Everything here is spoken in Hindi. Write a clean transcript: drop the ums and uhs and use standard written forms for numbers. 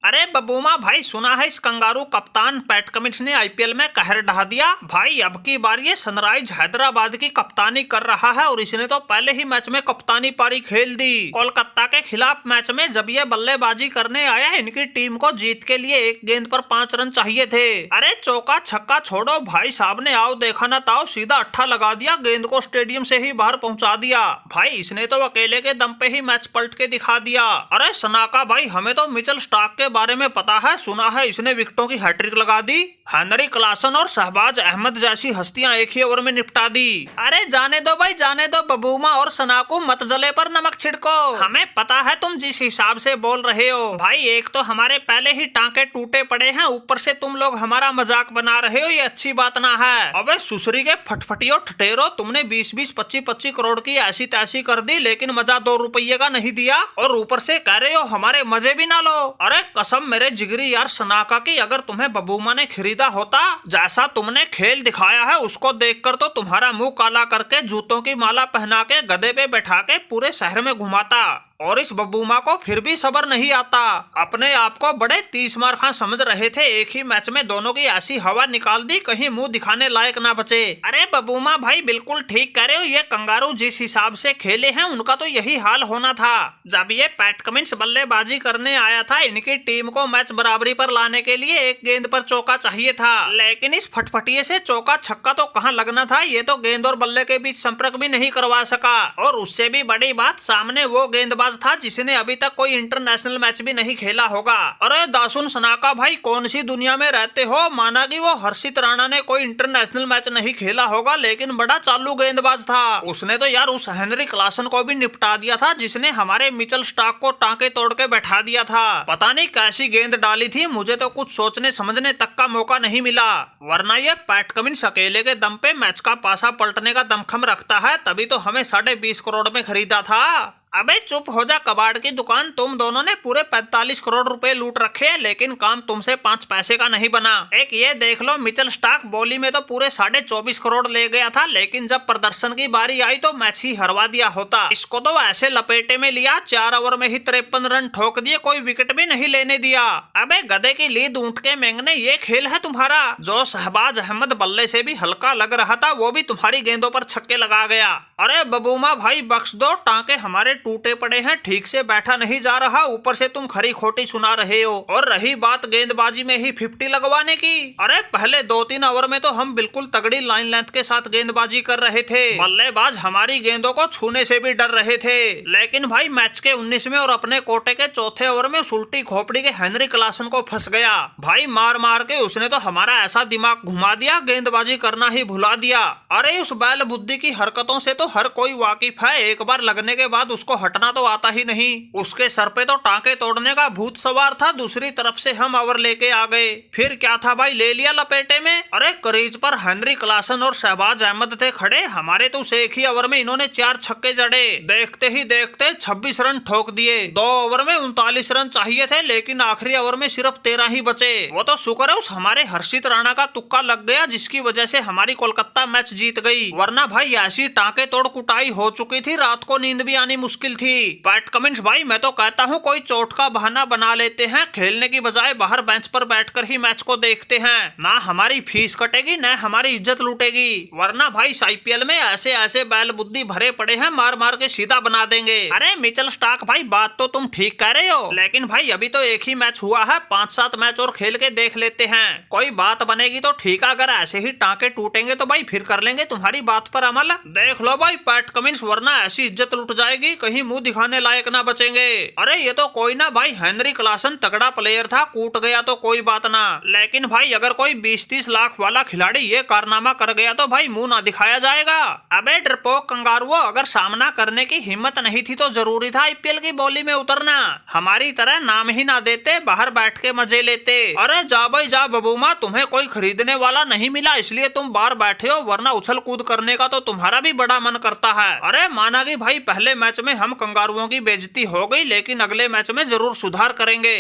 अरे बबूमा भाई, सुना है इस कंगारू कप्तान पैट कमिंस ने आईपीएल में कहर ढहा दिया। भाई अब की बार ये सनराइज हैदराबाद की कप्तानी कर रहा है और इसने तो पहले ही मैच में कप्तानी पारी खेल दी। कोलकाता के खिलाफ मैच में जब ये बल्लेबाजी करने आया, इनकी टीम को जीत के लिए एक गेंद पर 5 रन चाहिए थे। अरे चौका छक्का छोड़ो, भाई साहब ने आओ देखा ना ताओ सीधा अट्ठा लगा दिया, गेंद को स्टेडियम से ही बाहर पहुंचा दिया। भाई इसने तो अकेले के दम पे ही मैच पलट के दिखा दिया। अरे सनाका भाई, हमें तो मिचेल स्टार्क के बारे में पता है, सुना है इसने विकेटों की हैट्रिक लगा दी। हेनरी क्लासन और शहबाज अहमद जैसी हस्तियां एक ही ओवर में निपटा दी। अरे जाने दो भाई जाने दो, बबूमा और सनाको मत जले पर नमक छिड़को। हमें पता है तुम जिस हिसाब से बोल रहे हो। भाई एक तो हमारे पहले ही टांके टूटे पड़े हैं, ऊपर से तुम लोग हमारा मजाक बना रहे हो, ये अच्छी बात ना है। अबे सुसरी के फटफटियो ठटेरो, तुमने 20-20, 25-25 करोड़ की ऐसी तैसी कर दी, लेकिन मजा 2 रुपये का नहीं दिया और ऊपर से कह रहे हो हमारे मजे भी ना लो। अरे कसम मेरे जिगरी यार सनाका की, अगर तुम्हें बबूमा ने खरीदा होता, जैसा तुमने खेल दिखाया है उसको देखकर तो तुम्हारा मुंह काला करके जूतों की माला पहना के गधे पे बैठा के पूरे शहर में घुमाता। और इस बबूमा को फिर भी सब्र नहीं आता। अपने आप को बड़े 30 मार खां समझ रहे थे, एक ही मैच में दोनों की ऐसी हवा निकाल दी कहीं मुंह दिखाने लायक ना बचे। अरे बबूमा भाई बिल्कुल ठीक कह रहे हो, ये कंगारू जिस हिसाब से खेले हैं उनका तो यही हाल होना था। जब ये पैट कमिंस बल्लेबाजी करने आया था, इनकी टीम को मैच बराबरी पर लाने के लिए एक गेंद पर चौका चाहिए था, लेकिन इस फटफटिये से चौका छक्का तो कहाँ लगना था, ये तो गेंद और बल्ले के बीच संपर्क भी नहीं करवा सका। और उससे भी बड़ी बात, सामने वो गेंदबाज था जिसने अभी तक कोई इंटरनेशनल मैच भी नहीं खेला होगा। अरे दासुन सनाका भाई, कौन सी दुनिया में रहते हो। माना कि वो हर्षित राणा ने कोई इंटरनेशनल मैच नहीं खेला होगा, लेकिन बड़ा चालू गेंदबाज था। उसने तो यार उस हेनरी क्लासन को भी निपटा दिया था जिसने हमारे मिचेल स्टार्क को टांके तोड़ के बैठा दिया था। पता नहीं कैसी गेंद डाली थी, मुझे तो कुछ सोचने समझने तक का मौका नहीं मिला। वरना ये पैट कमिंस अकेले के दम पे मैच का पासा पलटने का दमखम रखता है, तभी तो हमें 20.5 करोड़ में खरीदा था। अबे चुप हो जा कबाड़ की दुकान, तुम दोनों ने पूरे 45 करोड़ रुपए लूट रखे हैं, लेकिन काम तुमसे 5 पैसे का नहीं बना। एक ये देख लो, मिचेल स्टार्क बॉली में तो पूरे 24.5 करोड़ ले गया था, लेकिन जब प्रदर्शन की बारी आई तो मैच ही हरवा दिया होता। इसको तो ऐसे लपेटे में लिया, 4 ओवर में ही 53 रन ठोक दिए, कोई विकेट भी नहीं लेने दिया। अबे गधे की लीद ऊंट के मेंगने, ये खेल है तुम्हारा। जो शहबाज अहमद बल्ले से भी हल्का लग रहा था, वो भी तुम्हारी गेंदों पर छक्के लगा गया। अरे बबूमा भाई बख्श दो, टांके हमारे टूटे पड़े हैं, ठीक से बैठा नहीं जा रहा, ऊपर से तुम खरी खोटी सुना रहे हो। और रही बात गेंदबाजी में ही 50 लगवाने की, अरे पहले 2-3 ओवर में तो हम बिल्कुल तगड़ी लाइन लेंथ के साथ गेंदबाजी कर रहे थे, बल्लेबाज हमारी गेंदों को छूने से भी डर रहे थे। लेकिन भाई मैच के 19वें और अपने कोटे के चौथे ओवर में उल्टी खोपड़ी के हेनरी क्लासन को फंस गया। भाई मार मार के उसने तो हमारा ऐसा दिमाग घुमा दिया, गेंदबाजी करना ही भुला दिया। अरे उस बैल बुद्धि की हरकतों से तो हर कोई वाकिफ है, एक बार लगने के बाद उसको हटना तो आता ही नहीं। उसके सर पे तो टांके तोड़ने का भूत सवार था, दूसरी तरफ से हम ओवर लेके आ गए। फिर क्या था भाई, ले लिया लपेटे में। अरे क्रीज पर हेनरी क्लासन और शहबाज अहमद थे खड़े, हमारे तो उस एक ही ओवर में इन्होंने 4 छक्के जड़े। देखते ही देखते 26 रन ठोक दिए। 2 ओवर में 39 रन चाहिए थे, लेकिन आखिरी ओवर में सिर्फ 13 ही बचे। वो तो शुक्र है उस हमारे हर्षित राणा का तुक्का लग गया, जिसकी वजह से हमारी कोलकाता मैच जीत गई। वरना भाई ऐसी टांके तोड़ कुटाई हो चुकी थी, रात को नींद भी आनी मुश्किल थी। पैट कमिंस भाई मैं तो कहता हूँ कोई चोट का बहाना बना लेते हैं, खेलने की बजाय बाहर बेंच पर बैठकर ही मैच को देखते हैं। ना हमारी फीस कटेगी, न हमारी इज्जत लूटेगी। वरना भाई आईपीएल में ऐसे ऐसे बैल बुद्धि भरे पड़े हैं, मार मार के सीधा बना देंगे। अरे मिचेल स्टार्क भाई बात तो तुम ठीक कह रहे हो, लेकिन भाई अभी तो एक ही मैच हुआ है, 5-7 मैच और खेल के देख लेते हैं, कोई बात बनेगी तो ठीक है। अगर ऐसे ही टांके टूटेंगे तो भाई फिर कर लेंगे तुम्हारी बात पर अमल। देख लो भाई पैट कमिंस, वरना ऐसी इज्जत लुट जाएगी, कहीं मुंह दिखाने लायक ना बचेंगे। अरे ये तो कोई ना भाई, हेनरी क्लासन तगड़ा प्लेयर था, कूट गया तो कोई बात ना, लेकिन भाई अगर कोई 20-30 लाख वाला खिलाड़ी ये कारनामा कर गया तो भाई मुंह ना दिखाया जाएगा। अबे डरपोक कंगारुओ, अगर सामना करने की हिम्मत नहीं थी तो जरूरी था आईपीएल की बोली में उतरना, हमारी तरह नाम ही ना देते, बाहर बैठ के मजे लेते। अरे जा भाई जा बबूमा, तुम्हें कोई खरीदने वाला नहीं मिला इसलिए तुम बाहर बैठे हो, वरना उछल कूद करने का तो तुम्हारा भी बड़ा मन करता है। अरे माना कि भाई पहले मैच में हम कंगारुओं की बेइज्जती हो गई, लेकिन अगले मैच में जरूर सुधार करेंगे।